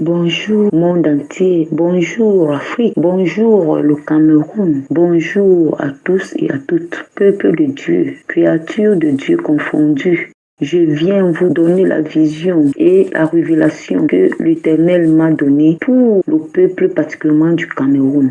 Bonjour monde entier, bonjour Afrique, bonjour le Cameroun, bonjour à tous et à toutes, peuple de Dieu, créatures de Dieu confondues. Je viens vous donner la vision et la révélation que l'Éternel m'a donnée pour le peuple particulièrement du Cameroun.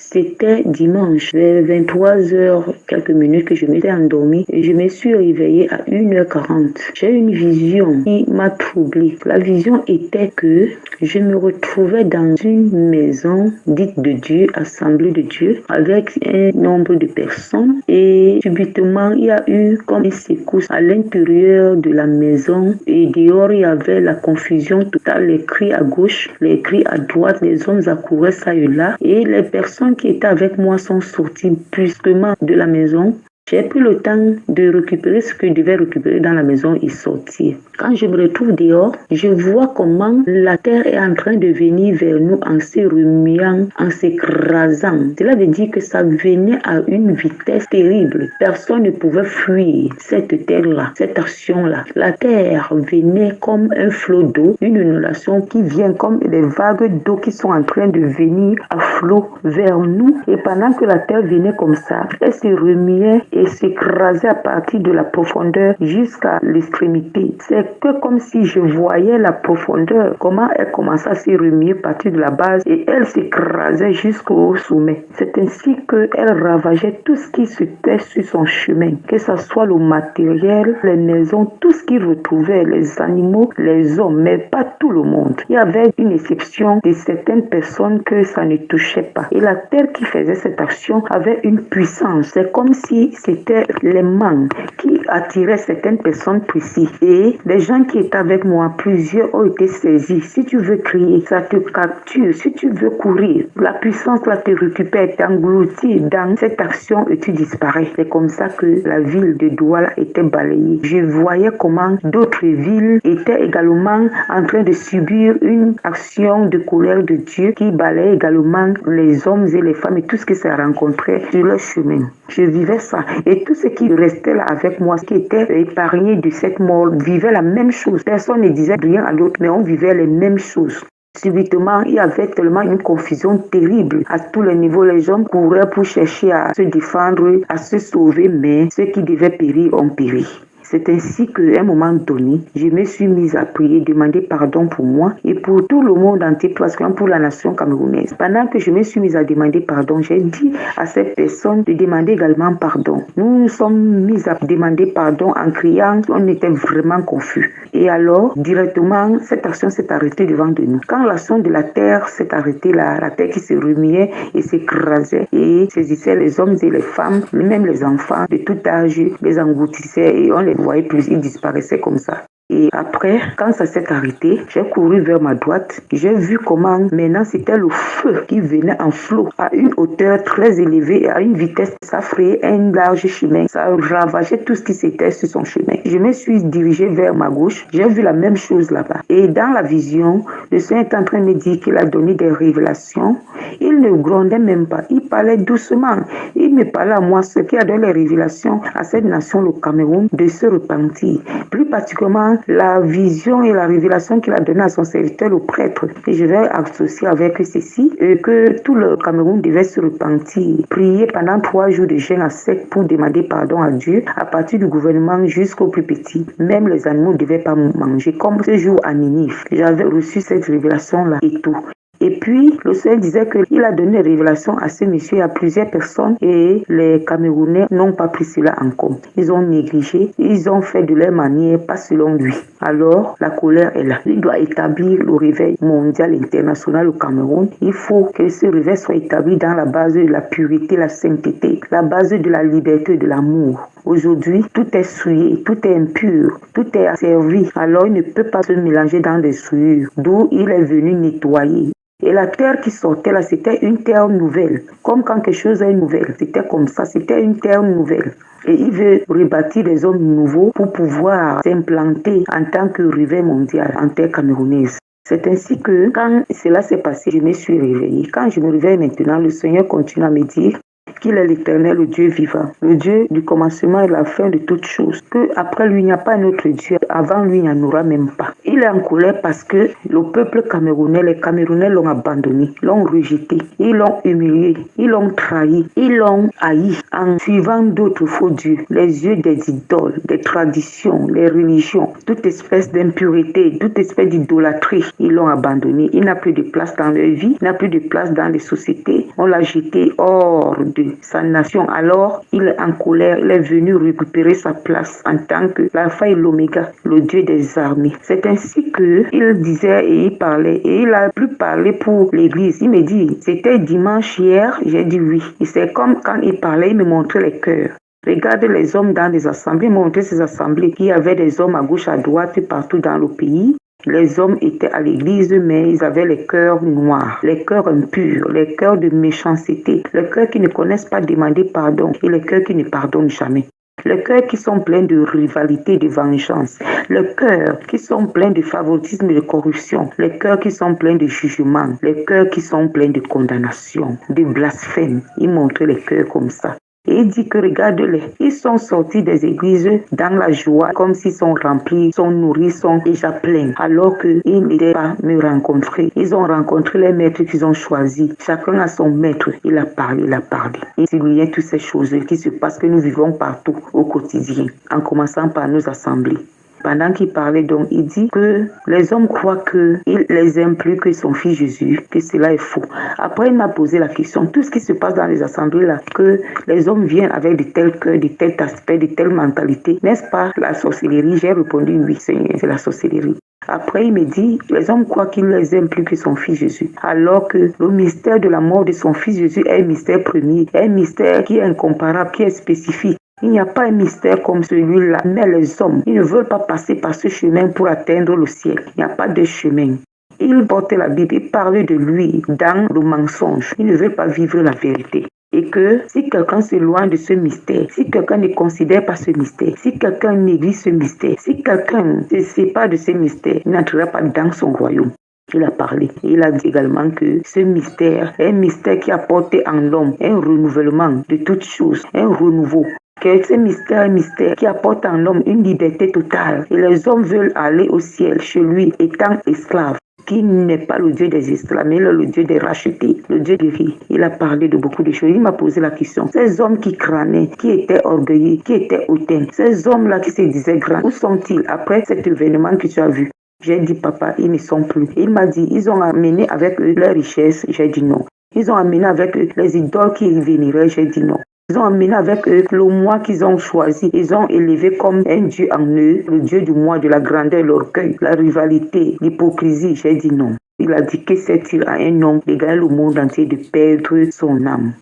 C'était dimanche vers 23h quelques minutes que je m'étais endormie et je me suis réveillée à 1h40. J'ai une vision qui m'a troublée. La vision était que je me retrouvais dans une maison dite de Dieu, assemblée de Dieu, avec un nombre de personnes et subitement il y a eu comme une secousse à l'intérieur de la maison et dehors il y avait la confusion totale, les cris à gauche, les cris à droite, les hommes accouraient ça et là et les personnes qui étaient avec moi sont sorties brusquement de la maison. J'ai pris le temps de récupérer ce que je devais récupérer dans la maison et sortir. Quand je me retrouve dehors, je vois comment la terre est en train de venir vers nous en se remuant, en s'écrasant. Cela veut dire que ça venait à une vitesse terrible. Personne ne pouvait fuir cette terre-là, cette action-là. La terre venait comme un flot d'eau, une inondation qui vient comme des vagues d'eau qui sont en train de venir à flot vers nous. Et pendant que la terre venait comme ça, elle se remuait et s'écrasait à partir de la profondeur jusqu'à l'extrémité. C'est que comme si je voyais la profondeur, comment elle commençait à se remuer à partir de la base et elle s'écrasait jusqu'au sommet. C'est ainsi qu'elle ravageait tout ce qui se était sur son chemin, que ce soit le matériel, les maisons, tout ce qu'il retrouvait, les animaux, les hommes, mais pas tout le monde. Il y avait une exception de certaines personnes que ça ne touchait pas. Et la terre qui faisait cette action avait une puissance. C'est comme si c'était les mains qui attiraient certaines personnes précises. Et les gens qui étaient avec moi, plusieurs ont été saisis. Si tu veux crier, ça te capture. Si tu veux courir, la puissance là te récupère, t'engloutit dans cette action et tu disparais. C'est comme ça que la ville de Douala était balayée. Je voyais comment d'autres villes étaient également en train de subir une action de colère de Dieu qui balayait également les hommes et les femmes et tout ce que ça rencontrait sur leur chemin. Je vivais ça. Et tout ce qui restait là avec moi, qui était épargné de cette mort, vivait la même chose. Personne ne disait rien à l'autre, mais on vivait les mêmes choses. Subitement, il y avait tellement une confusion terrible. À tous les niveaux, les gens couraient pour chercher à se défendre, à se sauver, mais ceux qui devaient périr ont péri. C'est ainsi qu'à un moment donné, je me suis mise à prier, demander pardon pour moi et pour tout le monde entier, parce que pour la nation camerounaise. Pendant que je me suis mise à demander pardon, j'ai dit à cette personne de demander également pardon. Nous nous sommes mis à demander pardon en criant, on était vraiment confus. Et alors, directement, cette action s'est arrêtée devant de nous. Quand l'action de la terre s'est arrêtée, la terre qui se remuait et s'écrasait et saisissait les hommes et les femmes, même les enfants de tout âge, les engloutissait et on les voyait plus, ils disparaissaient comme ça. Et après, quand ça s'est arrêté, j'ai couru vers ma droite. J'ai vu comment maintenant c'était le feu qui venait en flot à une hauteur très élevée et à une vitesse. Ça frayait un large chemin. Ça ravageait tout ce qui s'était sur son chemin. Je me suis dirigée vers ma gauche. J'ai vu la même chose là-bas. Et dans la vision, le Seigneur est en train de me dire qu'il a donné des révélations. Il ne grondait même pas. Il parlait doucement. Il me parlait à moi, ce qui a donné les révélations à cette nation, le Cameroun, de se repentir. Plus particulièrement, la vision et la révélation qu'il a donnée à son serviteur, le prêtre. Et je vais associer avec ceci, que tout le Cameroun devait se repentir, prier pendant 3 jours de jeûne à sec pour demander pardon à Dieu, à partir du gouvernement jusqu'au plus petit. Même les animaux ne devaient pas manger, comme ce jour à Ninive. J'avais reçu cette révélation-là et tout. Et puis, le Seigneur disait qu'il a donné des révélations à ce monsieur et à plusieurs personnes et les Camerounais n'ont pas pris cela en compte. Ils ont négligé, ils ont fait de leur manière, pas selon lui. Alors, la colère est là. Il doit établir le réveil mondial international au Cameroun. Il faut que ce réveil soit établi dans la base de la pureté, la sainteté, la base de la liberté et de l'amour. Aujourd'hui, tout est souillé, tout est impur, tout est asservi. Alors, il ne peut pas se mélanger dans des souillures, d'où il est venu nettoyer. Et la terre qui sortait là, c'était une terre nouvelle. Comme quand quelque chose est nouvelle. C'était comme ça, c'était une terre nouvelle. Et il veut rebâtir des hommes nouveaux pour pouvoir s'implanter en tant que réveil mondial en terre camerounaise. C'est ainsi que quand cela s'est passé, je me suis réveillée. Quand je me réveille maintenant, le Seigneur continue à me dire qu'il est l'Éternel, le Dieu vivant, le Dieu du commencement et la fin de toutes choses, qu'après lui, il n'y a pas un autre Dieu, avant lui, il n'y en aura même pas. Il est en colère parce que le peuple camerounais, les Camerounais l'ont abandonné, l'ont rejeté, ils l'ont humilié, ils l'ont trahi, ils l'ont haï en suivant d'autres faux dieux, les yeux des idoles, des traditions, les religions, toute espèce d'impureté, toute espèce d'idolâtrie, ils l'ont abandonné. Il n'a plus de place dans leur vie, il n'a plus de place dans les sociétés. On l'a jeté hors de sa nation. Alors, il est en colère, il est venu récupérer sa place en tant que l'alpha et l'oméga, le Dieu des armées. C'est ainsi qu'il disait et il parlait. Et il a plus parlé pour l'église. Il me dit, c'était dimanche hier, j'ai dit oui. Et c'est comme quand il parlait, il me montrait les cœurs. Regarde les hommes dans les assemblées, montrer ces assemblées. Il y avait des hommes à gauche, à droite, partout dans le pays. Les hommes étaient à l'église, mais ils avaient les cœurs noirs, les cœurs impurs, les cœurs de méchanceté, les cœurs qui ne connaissent pas demander pardon et les cœurs qui ne pardonnent jamais. Les cœurs qui sont pleins de rivalité, de vengeance. Les cœurs qui sont pleins de favoritisme et de corruption. Les cœurs qui sont pleins de jugement. Les cœurs qui sont pleins de condamnation, de blasphème. Il montre les cœurs comme ça. Et il dit que regarde-les, ils sont sortis des églises dans la joie, comme s'ils sont remplis, sont nourris, sont déjà pleins, alors qu'ils n'étaient pas me rencontrer. Ils ont rencontré les maîtres qu'ils ont choisis. Chacun a son maître. Il a parlé, il a parlé. Il y a toutes ces choses qui se passent, que nous vivons partout au quotidien, en commençant par nos assemblées. Pendant qu'il parlait donc, il dit que les hommes croient qu'il les aime plus que son fils Jésus, que cela est faux. Après, il m'a posé la question, tout ce qui se passe dans les assemblées là, que les hommes viennent avec de tels cœurs, de tels aspects, de telles mentalités, n'est-ce pas la sorcellerie? J'ai répondu oui, c'est la sorcellerie. Après, il me dit, les hommes croient qu'il les aime plus que son fils Jésus, alors que le mystère de la mort de son fils Jésus est un mystère premier, un mystère qui est incomparable, qui est spécifique. Il n'y a pas un mystère comme celui-là, mais les hommes, ils ne veulent pas passer par ce chemin pour atteindre le ciel. Il n'y a pas de chemin. Ils portent la Bible, ils parlent de lui dans le mensonge. Ils ne veulent pas vivre la vérité. Et que si quelqu'un s'éloigne de ce mystère, si quelqu'un ne considère pas ce mystère, si quelqu'un néglige ce mystère, si quelqu'un ne se sépare de ce mystère, il n'entrera pas dans son royaume. Il a parlé. Il a dit également que ce mystère est un mystère qui apporte en l'homme un renouvellement de toutes choses, un renouveau. Que ce mystère est un mystère qui apporte en l'homme une liberté totale. Et les hommes veulent aller au ciel chez lui étant esclaves. Qui n'est pas le Dieu des esclaves, mais le Dieu des rachetés, le Dieu des vies. Il a parlé de beaucoup de choses. Il m'a posé la question. Ces hommes qui crânaient, qui étaient orgueilleux, qui étaient hautains, ces hommes-là qui se disaient grands, où sont-ils après cet événement que tu as vu? J'ai dit, papa, ils ne sont plus. Il m'a dit, ils ont amené avec eux leurs richesses. J'ai dit non. Ils ont amené avec eux les idoles qui y vénéraient. J'ai dit non. Ils ont amené avec eux le moi qu'ils ont choisi. Ils ont élevé comme un Dieu en eux, le Dieu du moi, de la grandeur, l'orgueil, la rivalité, l'hypocrisie. J'ai dit non. Il a dit que c'est-il à un homme de gagner le monde entier, de perdre son âme.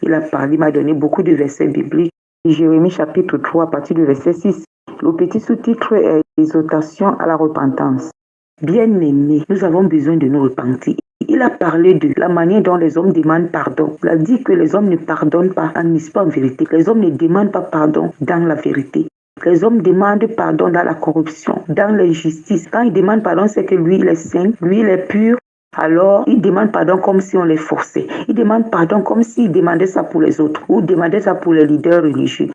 Il a parlé, il m'a donné beaucoup de versets bibliques. Jérémie chapitre 3, à partir du verset 6. Le petit sous-titre est Exhortation à la repentance. Bien-aimés, nous avons besoin de nous repentir. Il a parlé de la manière dont les hommes demandent pardon. Il a dit que les hommes ne pardonnent pas en vérité. Les hommes ne demandent pas pardon dans la vérité. Les hommes demandent pardon dans la corruption, dans l'injustice. Quand ils demandent pardon, c'est que lui, il est saint, lui, il est pur. Alors, ils demandent pardon comme si on les forçait. Ils demandent pardon comme s'ils demandaient ça pour les autres ou demandaient ça pour les leaders religieux.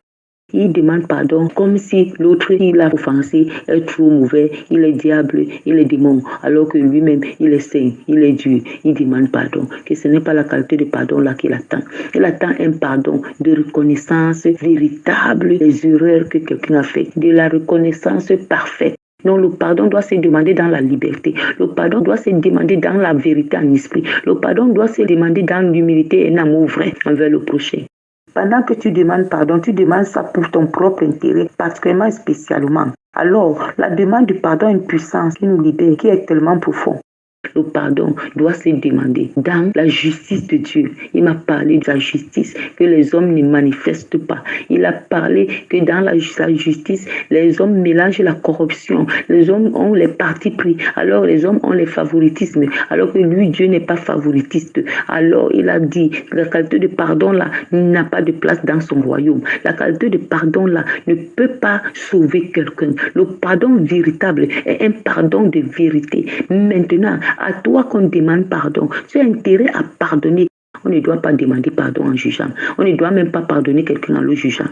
Il demande pardon comme si l'autre, il a offensé, est trop mauvais, il est diable, il est démon, alors que lui-même, il est saint, il est Dieu. Il demande pardon, que ce n'est pas la qualité de pardon là qu'il attend. Il attend un pardon de reconnaissance véritable des erreurs que quelqu'un a fait, de la reconnaissance parfaite. Non, le pardon doit se demander dans la liberté. Le pardon doit se demander dans la vérité en esprit. Le pardon doit se demander dans l'humilité et un amour vrai envers le prochain. Pendant que tu demandes pardon, tu demandes ça pour ton propre intérêt, particulièrement et spécialement. Alors, la demande de pardon a une puissance qui nous libère, qui est tellement profonde. Le pardon doit se demander dans la justice de Dieu. Il m'a parlé de la justice que les hommes ne manifestent pas. Il a parlé que dans la justice, les hommes mélangent la corruption. Les hommes ont les partis pris. Alors les hommes ont les favoritismes. Alors que lui, Dieu n'est pas favoritiste. Alors il a dit que la qualité de pardon là n'a pas de place dans son royaume. La qualité de pardon là ne peut pas sauver quelqu'un. Le pardon véritable est un pardon de vérité. Maintenant, à toi qu'on demande pardon. Tu as intérêt à pardonner. On ne doit pas demander pardon en jugeant. On ne doit même pas pardonner quelqu'un en le jugeant.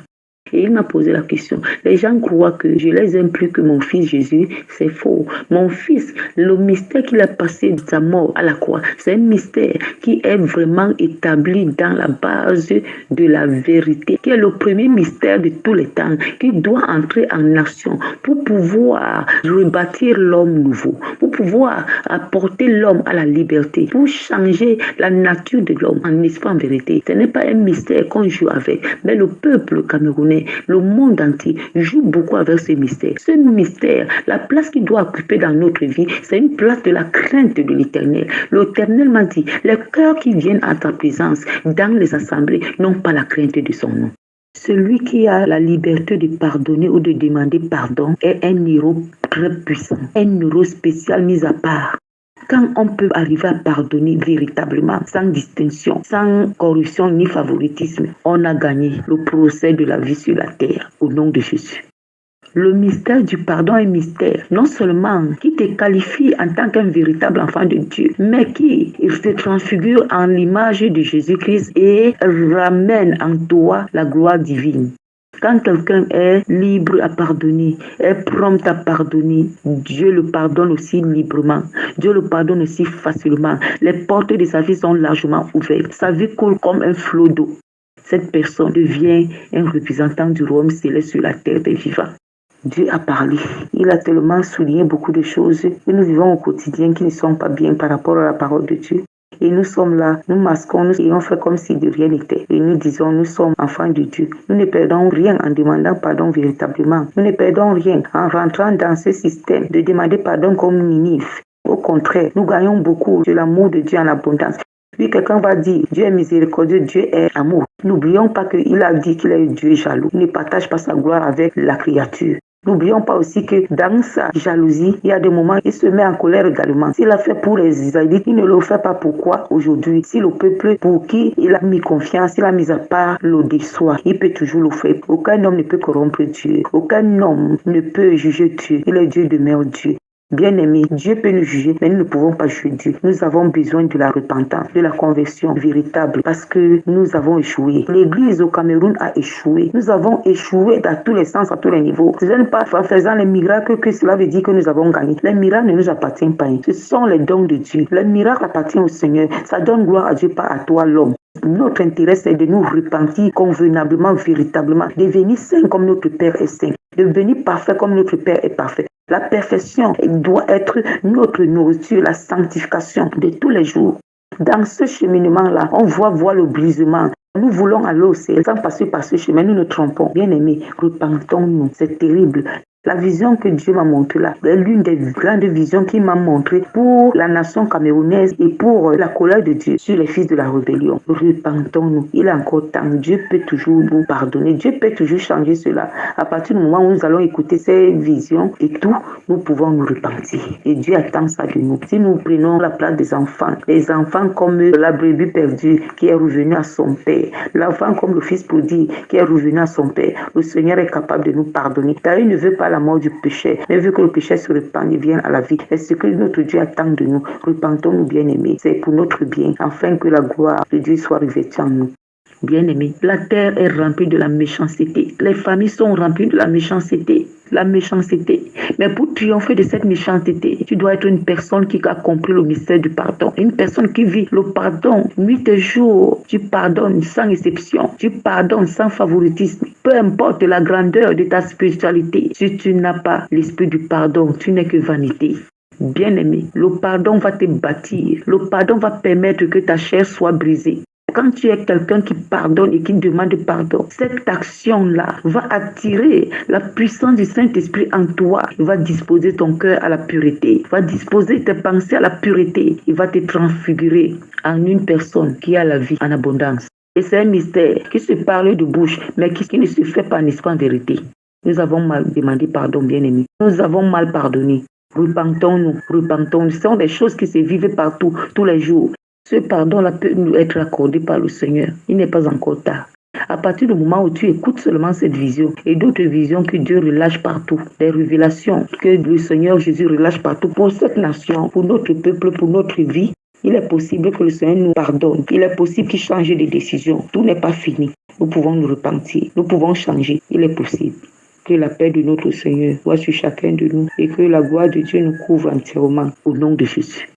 Et il m'a posé la question. Les gens croient que je les aime plus que mon fils Jésus. C'est faux. Mon fils, le mystère qu'il a passé de sa mort à la croix, c'est un mystère qui est vraiment établi dans la base de la vérité, qui est le premier mystère de tous les temps, qui doit entrer en action pour pouvoir rebâtir l'homme nouveau, pour pouvoir apporter l'homme à la liberté, pour changer la nature de l'homme en esprit, en vérité. Ce n'est pas un mystère qu'on joue avec, mais le peuple camerounais, le monde entier joue beaucoup avec ce mystère. Ce mystère, la place qu'il doit occuper dans notre vie, c'est une place de la crainte de l'Éternel. L'Éternel m'a dit, les cœurs qui viennent à ta présence dans les assemblées n'ont pas la crainte de son nom. Celui qui a la liberté de pardonner ou de demander pardon est un héros très puissant, un héros spécial mis à part. Quand on peut arriver à pardonner véritablement, sans distinction, sans corruption ni favoritisme, on a gagné le procès de la vie sur la terre, au nom de Jésus. Le mystère du pardon est un mystère, non seulement qui te qualifie en tant qu'un véritable enfant de Dieu, mais qui se transfigure en l'image de Jésus-Christ et ramène en toi la gloire divine. Quand quelqu'un est libre à pardonner, est prompt à pardonner, Dieu le pardonne aussi librement. Dieu le pardonne aussi facilement. Les portes de sa vie sont largement ouvertes. Sa vie coule comme un flot d'eau. Cette personne devient un représentant du royaume céleste sur la terre des vivants. Dieu a parlé. Il a tellement souligné beaucoup de choses que nous vivons au quotidien qui ne sont pas bien par rapport à la parole de Dieu. Et nous sommes là, nous masquons et on fait comme si de rien n'était. Et nous disons, nous sommes enfants de Dieu. Nous ne perdons rien en demandant pardon véritablement. Nous ne perdons rien en rentrant dans ce système de demander pardon comme Ninive. Au contraire, nous gagnons beaucoup de l'amour de Dieu en abondance. Puis quelqu'un va dire, Dieu est miséricordieux, Dieu est amour. N'oublions pas qu'il a dit qu'il est Dieu jaloux. Il ne partage pas sa gloire avec la créature. N'oublions pas aussi que dans sa jalousie, il y a des moments où il se met en colère également. S'il a fait pour les Israélites, il ne le fait pas pourquoi aujourd'hui. Si le peuple pour qui il a mis confiance, il a mis à part le déçoit, il peut toujours le faire. Aucun homme ne peut corrompre Dieu. Aucun homme ne peut juger Dieu. Il est Dieu demeure Dieu. Bien-aimés, Dieu peut nous juger, mais nous ne pouvons pas juger Dieu. Nous avons besoin de la repentance, de la conversion véritable, parce que nous avons échoué. L'Église au Cameroun a échoué. Nous avons échoué dans tous les sens, à tous les niveaux. Ce n'est pas en faisant les miracles que cela veut dire que nous avons gagné. Les miracles ne nous appartiennent pas. Ce sont les dons de Dieu. Les miracles appartiennent au Seigneur. Ça donne gloire à Dieu, pas à toi, l'homme. Notre intérêt, c'est de nous repentir convenablement, véritablement, devenir saint comme notre Père est saint, devenir parfait comme notre Père est parfait. La perfection doit être notre nourriture, la sanctification de tous les jours. Dans ce cheminement-là, on voit voir le brisement. Nous voulons aller au ciel sans passer par ce chemin. Nous nous trompons. Bien-aimés, repentons-nous. C'est terrible. La vision que Dieu m'a montrée là, est l'une des grandes visions qu'il m'a montrée pour la nation camerounaise et pour la colère de Dieu sur les fils de la rébellion. Repentons-nous. Il est encore temps. Dieu peut toujours nous pardonner. Dieu peut toujours changer cela. À partir du moment où nous allons écouter ces visions et tout, nous pouvons nous repentir. Et Dieu attend ça de nous. Si nous prenons la place des enfants, les enfants comme la brebis perdue qui est revenue à son père, l'enfant comme le fils prodigue qui est revenu à son père, le Seigneur est capable de nous pardonner. Car il ne veut pas la mort du péché, mais veut que le péché se répande et vienne à la vie. Et ce que notre Dieu attend de nous, repentons-nous bien-aimés, c'est pour notre bien, afin que la gloire de Dieu soit revêtue en nous. Bien-aimés, la terre est remplie de la méchanceté. Les familles sont remplies de la méchanceté. La méchanceté. Mais pour triompher de cette méchanceté, tu dois être une personne qui a compris le mystère du pardon. Une personne qui vit le pardon nuit et jour. Tu pardonnes sans exception. Tu pardonnes sans favoritisme. Peu importe la grandeur de ta spiritualité. Si tu n'as pas l'esprit du pardon, tu n'es que vanité. Bien-aimé, le pardon va te bâtir. Le pardon va permettre que ta chair soit brisée. Quand tu es quelqu'un qui pardonne et qui demande pardon, cette action-là va attirer la puissance du Saint-Esprit en toi. Il va disposer ton cœur à la pureté. Il va disposer tes pensées à la pureté. Il va te transfigurer en une personne qui a la vie en abondance. Et c'est un mystère qui se parle de bouche, mais qui ne se fait pas en esprit en vérité. Nous avons mal demandé pardon, bien-aimés. Nous avons mal pardonné. Repentons-nous, repentons-nous. Ce sont des choses qui se vivent partout, tous les jours. Ce pardon-là peut nous être accordé par le Seigneur. Il n'est pas encore tard. À partir du moment où tu écoutes seulement cette vision et d'autres visions que Dieu relâche partout, des révélations que le Seigneur Jésus relâche partout pour cette nation, pour notre peuple, pour notre vie, Il est possible que le Seigneur nous pardonne. Il est possible qu'il change de décision. Tout n'est pas fini. Nous pouvons nous repentir. Nous pouvons changer. Il est possible. Que la paix de notre Seigneur soit sur chacun de nous et que la gloire de Dieu nous couvre entièrement au nom de Jésus.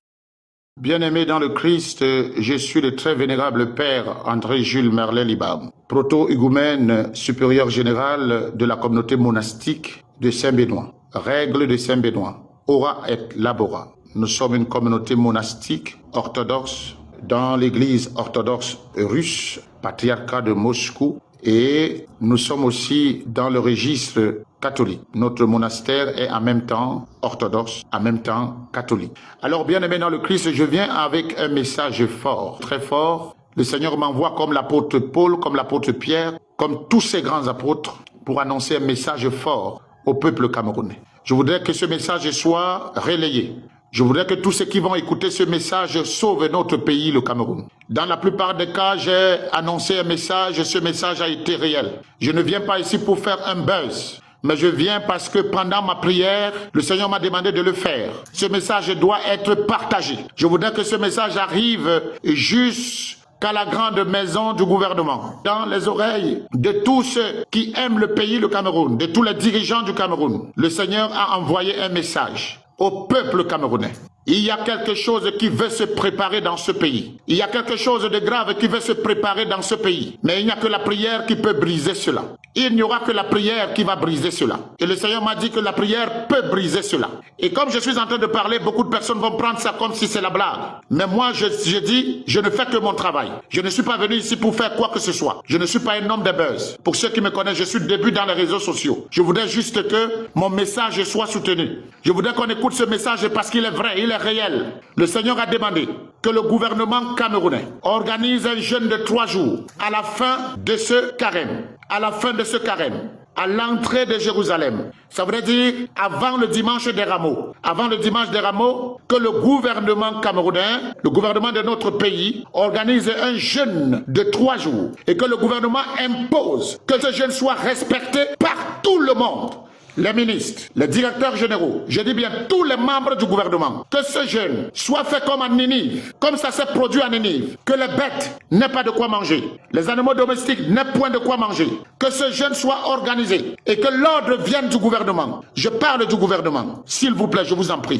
Bien-aimé dans le Christ, je suis le très vénérable Père André-Jules Merlet-Libam, proto-higoumène supérieur général de la communauté monastique de Saint-Benoît. Règle de Saint-Benoît, ora et labora. Nous sommes une communauté monastique orthodoxe dans l'église orthodoxe russe, patriarcat de Moscou, et nous sommes aussi dans le registre catholique. Notre monastère est en même temps orthodoxe, en même temps catholique. Alors, bien aimé dans le Christ, je viens avec un message fort, très fort. Le Seigneur m'envoie comme l'apôtre Paul, comme l'apôtre Pierre, comme tous ces grands apôtres, pour annoncer un message fort au peuple camerounais. Je voudrais que ce message soit relayé. Je voudrais que tous ceux qui vont écouter ce message sauvent notre pays, le Cameroun. Dans la plupart des cas, j'ai annoncé un message, ce message a été réel. Je ne viens pas ici pour faire un buzz, mais je viens parce que pendant ma prière, le Seigneur m'a demandé de le faire. Ce message doit être partagé. Je voudrais que ce message arrive jusqu'à la grande maison du gouvernement, dans les oreilles de tous ceux qui aiment le pays, le Cameroun, de tous les dirigeants du Cameroun. Le Seigneur a envoyé un message au peuple camerounais. Il y a quelque chose qui veut se préparer dans ce pays. Il y a quelque chose de grave qui veut se préparer dans ce pays. Mais il n'y a que la prière qui peut briser cela. Il n'y aura que la prière qui va briser cela. Et le Seigneur m'a dit que la prière peut briser cela. Et comme je suis en train de parler, beaucoup de personnes vont prendre ça comme si c'est la blague. Mais moi, je dis, je ne fais que mon travail. Je ne suis pas venu ici pour faire quoi que ce soit. Je ne suis pas un homme de buzz. Pour ceux qui me connaissent, je suis début dans les réseaux sociaux. Je voudrais juste que mon message soit soutenu. Je voudrais qu'on écoute ce message parce qu'il est vrai, il est réel. Le Seigneur a demandé que le gouvernement camerounais organise un jeûne de 3 jours à la fin de ce carême. À la fin de ce carême, à l'entrée de Jérusalem. Ça voudrait dire avant le dimanche des rameaux. Avant le dimanche des rameaux, que le gouvernement camerounais, le gouvernement de notre pays, organise un jeûne de 3 jours. Et que le gouvernement impose que ce jeûne soit respecté par tout le monde. Les ministres, les directeurs généraux, je dis bien tous les membres du gouvernement, que ce jeûne soit fait comme à Ninive, comme ça s'est produit à Ninive, que les bêtes n'aient pas de quoi manger, les animaux domestiques n'aient point de quoi manger, que ce jeûne soit organisé et que l'ordre vienne du gouvernement. Je parle du gouvernement, s'il vous plaît, je vous en prie.